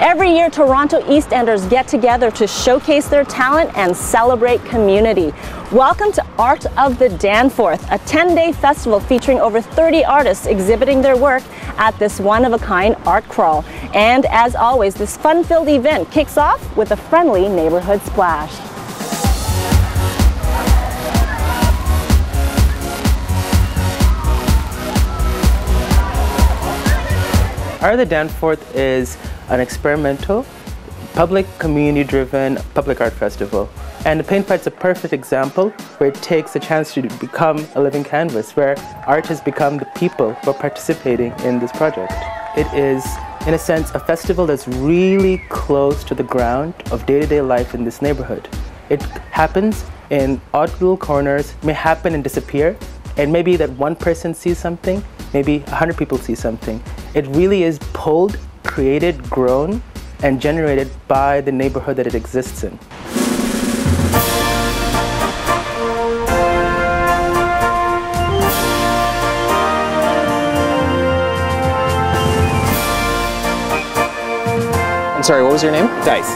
Every year, Toronto East Enders get together to showcase their talent and celebrate community. Welcome to Art of the Danforth, a 10-day festival featuring over 30 artists exhibiting their work at this one-of-a-kind art crawl. And as always, this fun-filled event kicks off with a friendly neighborhood splash. Art of the Danforth is an experimental, public, community-driven public art festival. And the Paint Fight's a perfect example where it takes a chance to become a living canvas, where art has become the people who are participating in this project. It is, in a sense, a festival that's really close to the ground of day-to-day life in this neighborhood. It happens in odd little corners, may happen and disappear, and maybe that one person sees something, maybe 100 people see something. It really is pulled, created, grown, and generated by the neighborhood that it exists in. I'm sorry, what was your name? Dice.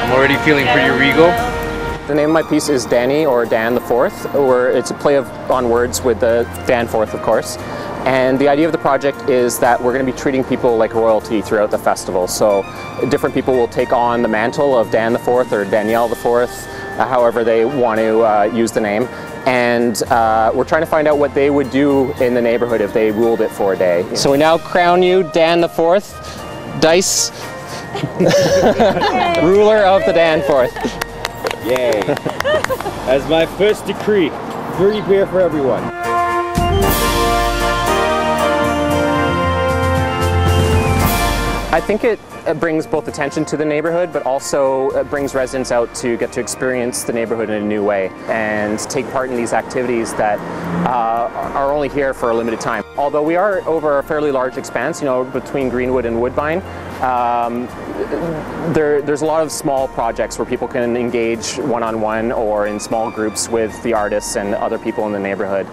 I'm already feeling pretty regal. The name of my piece is Danny, or Dan the Fourth, or it's a play on words with the Danforth, of course. And the idea of the project is that we're going to be treating people like royalty throughout the festival. So different people will take on the mantle of Dan the Fourth or Danielle the Fourth, however they want to use the name. And we're trying to find out what they would do in the neighborhood if they ruled it for a day. So we now crown you Dan the Fourth, Dice, ruler of the Danforth. Yay. As my first decree, free beer for everyone. I think it brings both attention to the neighborhood, but also brings residents out to get to experience the neighborhood in a new way and take part in these activities that are only here for a limited time. Although we are over a fairly large expanse, you know, between Greenwood and Woodbine, there's a lot of small projects where people can engage one-on-one or in small groups with the artists and other people in the neighborhood.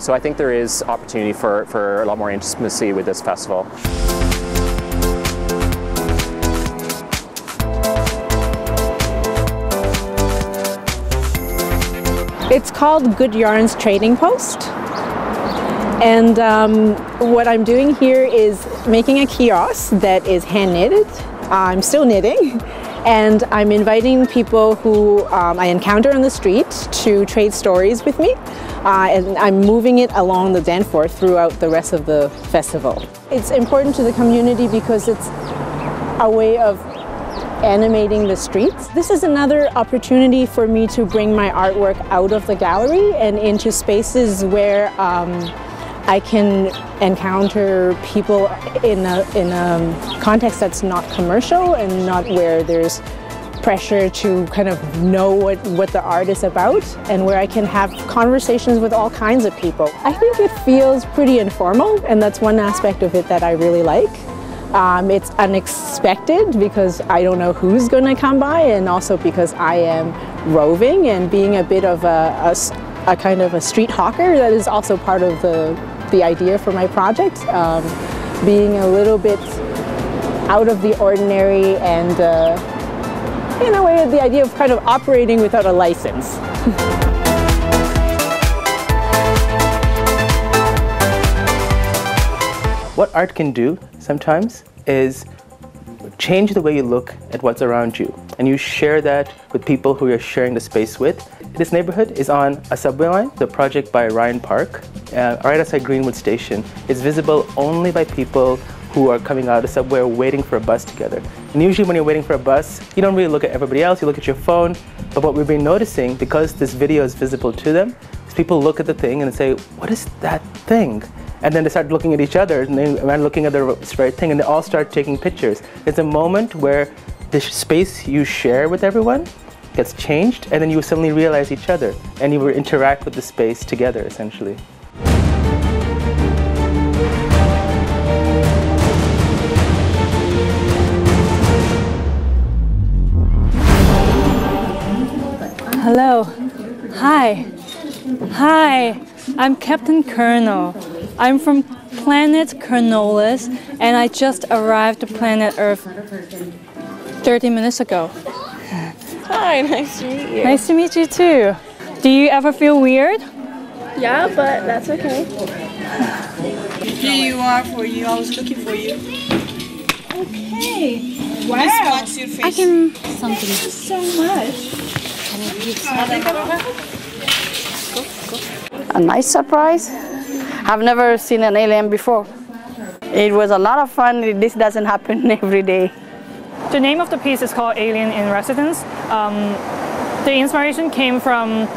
So I think there is opportunity for a lot more intimacy with this festival. It's called Good Yarns Trading Post, and what I'm doing here is making a kiosk that is hand knitted. I'm still knitting, and I'm inviting people who I encounter on the street to trade stories with me, and I'm moving it along the Danforth throughout the rest of the festival. It's important to the community because it's a way of animating the streets. This is another opportunity for me to bring my artwork out of the gallery and into spaces where I can encounter people in a context that's not commercial and not where there's pressure to kind of know what the art is about, and where I can have conversations with all kinds of people. I think it feels pretty informal, and that's one aspect of it that I really like. It's unexpected because I don't know who's going to come by, and also because I am roving and being a bit of a kind of a street hawker. That is also part of the idea for my project, being a little bit out of the ordinary and in a way the idea of kind of operating without a license. What art can do sometimes is change the way you look at what's around you, and you share that with people who you're sharing the space with. This neighborhood is on a subway line, the project by Ryan Park, right outside Greenwood Station. It's visible only by people who are coming out of the subway or waiting for a bus together. And usually when you're waiting for a bus, you don't really look at everybody else, you look at your phone. But what we've been noticing, because this video is visible to them, is people look at the thing and say, what is that thing? And then they start looking at each other and then looking at the right thing, and they all start taking pictures. It's a moment where the space you share with everyone gets changed, and then you suddenly realize each other, and you will interact with the space together, essentially. Hello. Hi. Hi. I'm Captain Colonel. I'm from planet Carnolus, and I just arrived to planet Earth 30 minutes ago. Hi, nice to meet you. Nice to meet you too. Do you ever feel weird? Yeah, but that's okay. Here you are for you. I was looking for you. Okay. Wow. This spots your face. I can Something. So much. A nice surprise. I've never seen an alien before. It was a lot of fun. This doesn't happen every day. The name of the piece is called Alien in Residence. The inspiration came from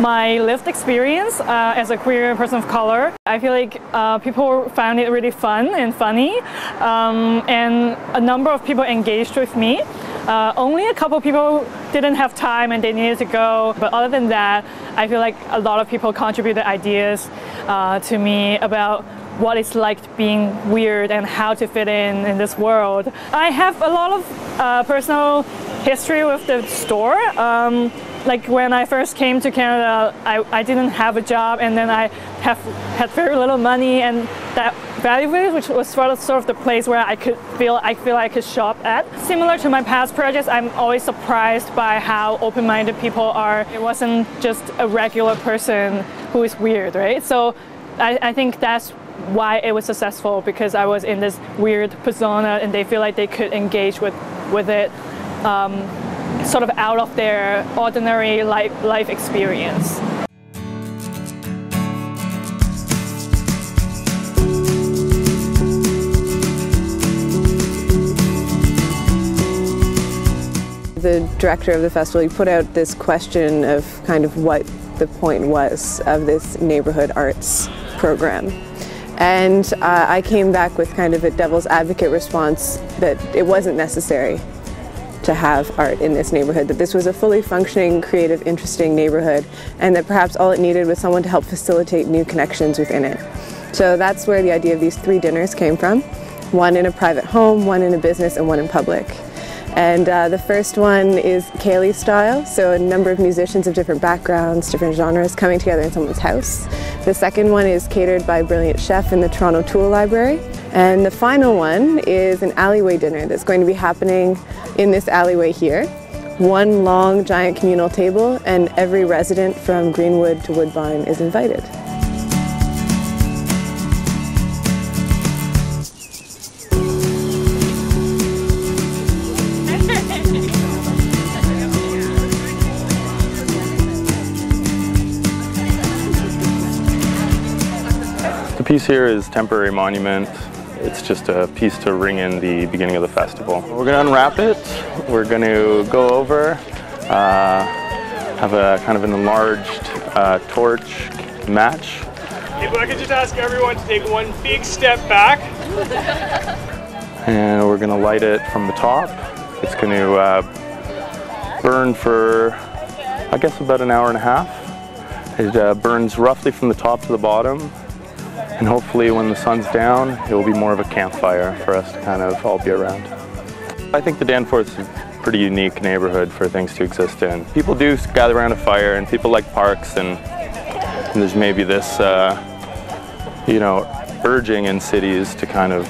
my lived experience as a queer person of color. I feel like people found it really fun and funny, and a number of people engaged with me. Only a couple people didn't have time and they needed to go, but other than that, I feel like a lot of people contributed ideas to me about what it's like being weird and how to fit in this world. I have a lot of personal history with the store. Like when I first came to Canada, I didn't have a job, and then I had very little money, and that Value Village, which was sort of the place where I feel I could shop at. Similar to my past projects, I'm always surprised by how open-minded people are. It wasn't just a regular person who is weird, right? So I think that's why it was successful, because I was in this weird persona and they feel like they could engage with it sort of out of their ordinary life experience. The director of the festival, he put out this question of kind of what the point was of this neighborhood arts program. And I came back with kind of a devil's advocate response that it wasn't necessary to have art in this neighborhood, that this was a fully functioning, creative, interesting neighborhood, and that perhaps all it needed was someone to help facilitate new connections within it. So that's where the idea of these 3 dinners came from. One in a private home, one in a business, and one in public. And the first one is Kaylee style, so a number of musicians of different backgrounds, different genres coming together in someone's house. The second one is catered by a brilliant chef in the Toronto Tool Library. And the final one is an alleyway dinner that's going to be happening in this alleyway here. One long, giant communal table, and every resident from Greenwood to Woodbine is invited. The piece here is Temporary Monument. It's just a piece to ring in the beginning of the festival. We're going to unwrap it. We're going to go over, have a kind of an enlarged torch match. If I could just ask everyone to take one big step back. And we're going to light it from the top. It's going to burn for, I guess, about an hour and a half. It burns roughly from the top to the bottom. And hopefully when the sun's down, it will be more of a campfire for us to kind of all be around. I think the Danforth is a pretty unique neighborhood for things to exist in. People do gather around a fire, and people like parks, and there's maybe this, you know, urging in cities to kind of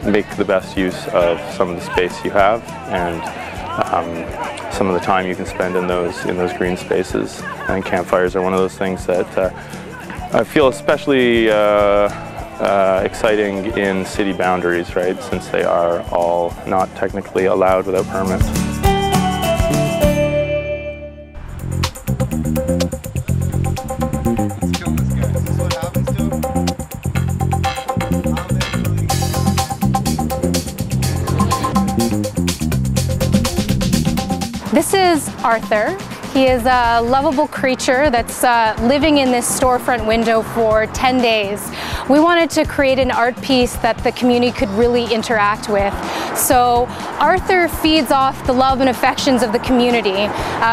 make the best use of some of the space you have, and some of the time you can spend in those green spaces. I think campfires are one of those things that I feel especially exciting in city boundaries, right, since they are all not technically allowed without permits. This is Arthur. He is a lovable creature that's living in this storefront window for 10 days. We wanted to create an art piece that the community could really interact with. So Arthur feeds off the love and affections of the community.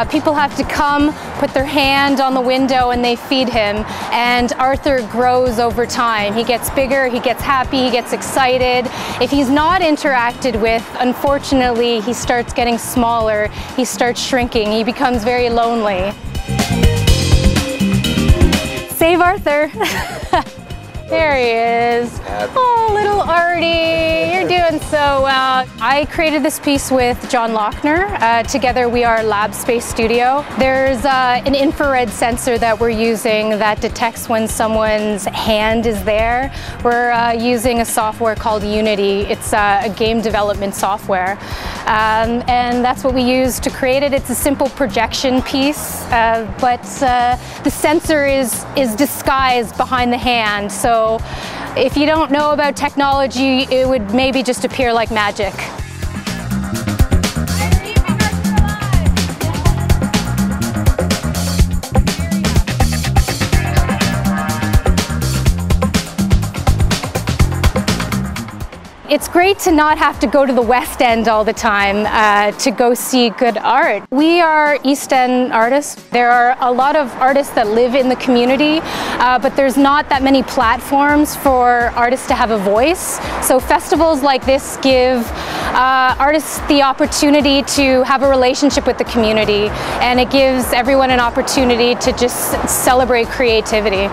People have to come, put their hand on the window, and they feed him. And Arthur grows over time. He gets bigger, he gets happy, he gets excited. If he's not interacted with, unfortunately, he starts getting smaller, he starts shrinking, he becomes very lonely. Save Arthur! There he is. Oh, little Artie, you're doing so well. I created this piece with John Lochner. Together we are Lab Space Studio. There's an infrared sensor that we're using that detects when someone's hand is there. We're using a software called Unity. It's a game development software. And that's what we use to create it. It's a simple projection piece, but the sensor is disguised behind the hand. So if you don't know about technology, it would maybe just appear like magic. It's great to not have to go to the West End all the time to go see good art. We are East End artists. There are a lot of artists that live in the community, but there's not that many platforms for artists to have a voice. So festivals like this give artists the opportunity to have a relationship with the community, and it gives everyone an opportunity to just celebrate creativity.